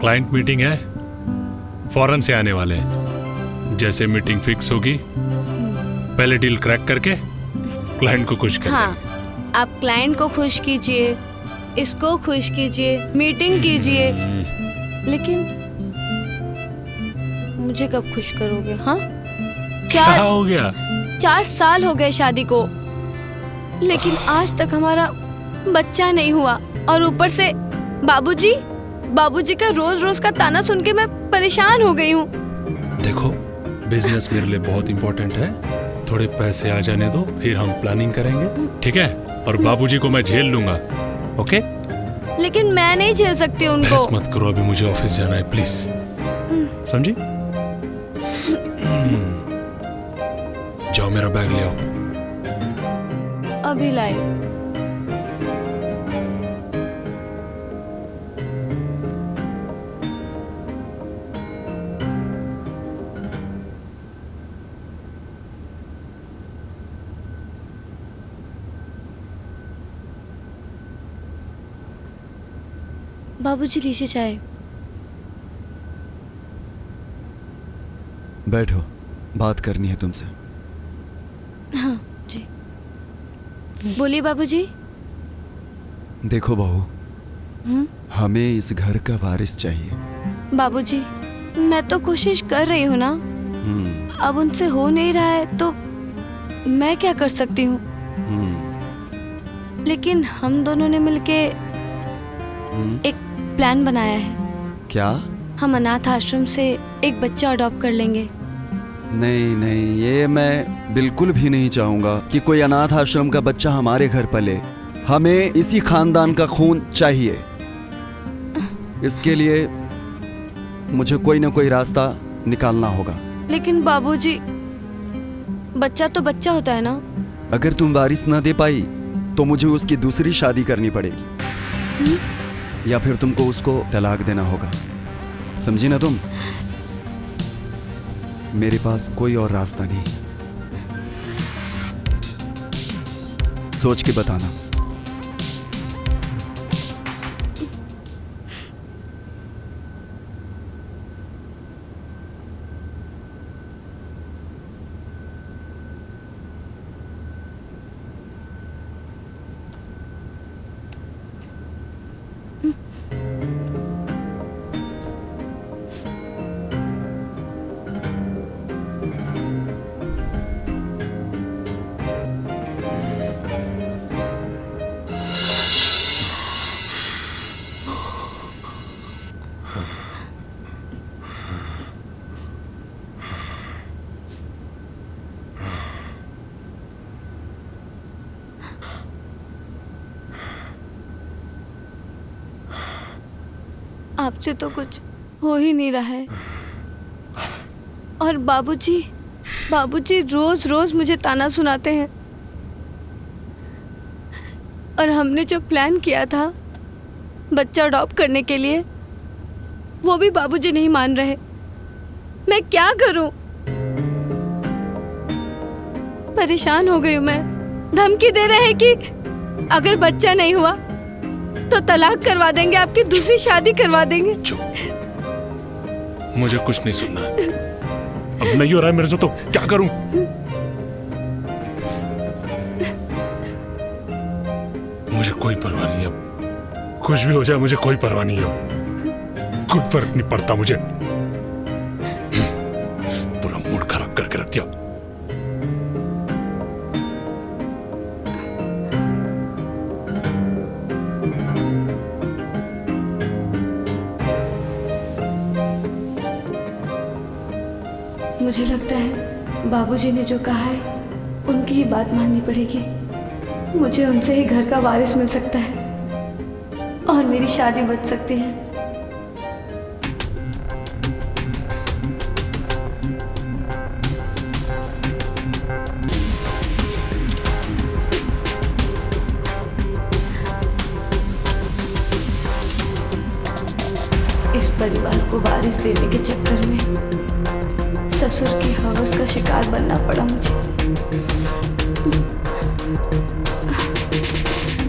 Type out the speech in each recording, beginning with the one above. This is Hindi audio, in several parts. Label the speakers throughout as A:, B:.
A: क्लाइंट मीटिंग है, फॉरेन से आने वाले हैं। जैसे मीटिंग फिक्स होगी पहले डील क्रैक करके क्लाइंट को खुश कर
B: हाँ, आप क्लाइंट को खुश कीजिए, इसको खुश कीजिए, मीटिंग कीजिए, लेकिन मुझे कब खुश करोगे? हाँ,
A: क्या हो गया?
B: 4 साल हो गए शादी को, लेकिन आज तक हमारा बच्चा नहीं हुआ। और ऊपर से बाबूजी का रोज रोज का ताना सुन के मैं परेशान हो गई हूँ।
A: देखो, बिजनेस मेरे लिए बहुत इम्पोर्टेंट है, थोड़े पैसे आ जाने दो, फिर हम प्लानिंग करेंगे, ठीक है? और बाबूजी को मैं झेल लूंगा, ओके?
B: लेकिन मैं नहीं झेल सकती उनको।
A: बहस मत करो, अभी मुझे ऑफिस जाना है, प्लीज। समझी? जाओ मेरा बैग ले आओ।
B: अभी लाई। बाबूजी लीजिए चाय।
C: बैठो, बात करनी है तुमसे।
B: हाँ जी, बोलिए बाबूजी।
C: देखो बहू, हमें इस घर का वारिस चाहिए।
B: बाबूजी, मैं तो कोशिश कर रही हूँ ना, अब उनसे हो नहीं रहा है तो मैं क्या कर सकती हूँ? लेकिन हम दोनों ने मिलके एक प्लान बनाया है।
C: क्या?
B: हम अनाथ आश्रम से एक बच्चा अडॉप्ट कर लेंगे।
C: नहीं नहीं, ये मैं बिल्कुल भी नहीं चाहूंगा कि कोई अनाथ आश्रम का बच्चा हमारे घर पले। हमें इसी खानदान का खून चाहिए। इसके लिए मुझे कोई ना कोई रास्ता निकालना होगा।
B: लेकिन बाबूजी, बच्चा तो बच्चा होता है ना।
C: अगर तुम वारिस ना दे पाई तो मुझे उसकी दूसरी शादी करनी पड़ेगी, या फिर तुमको उसको तलाक देना होगा। समझी ना तुम? मेरे पास कोई और रास्ता नहीं। सोच के बताना।
B: आपसे तो कुछ हो ही नहीं रहा है। और बाबूजी रोज रोज मुझे ताना सुनाते हैं। और हमने जो प्लान किया था बच्चा अडॉप्ट करने के लिए, वो भी बाबूजी नहीं मान रहे। मैं क्या करूं? परेशान हो गई हूं मैं। धमकी दे रहे हैं कि अगर बच्चा नहीं हुआ तो तलाक करवा देंगे, आपकी दूसरी शादी करवा देंगे।
A: चुप, मुझे कुछ नहीं सुनना। अब नहीं हो रहा है मेरे से तो क्या करूं? मुझे कोई परवाह नहीं है, कुछ भी हो जाए मुझे कोई परवाह नहीं है। कोई फर्क नहीं पड़ता मुझे। पूरा मूड खराब करके रख दिया।
B: मुझे लगता है बाबूजी ने जो कहा है उनकी ही बात माननी पड़ेगी। मुझे उनसे ही घर का वारिस मिल सकता है और मेरी शादी बच सकती है। इस परिवार को वारिस देने के चक्कर में ससुर की हवस का शिकार बनना पड़ा मुझे।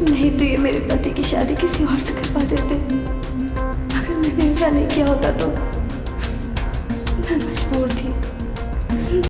B: नहीं तो ये मेरे पति की शादी किसी और से करवा देते। अगर मैंने ऐसा नहीं किया होता तो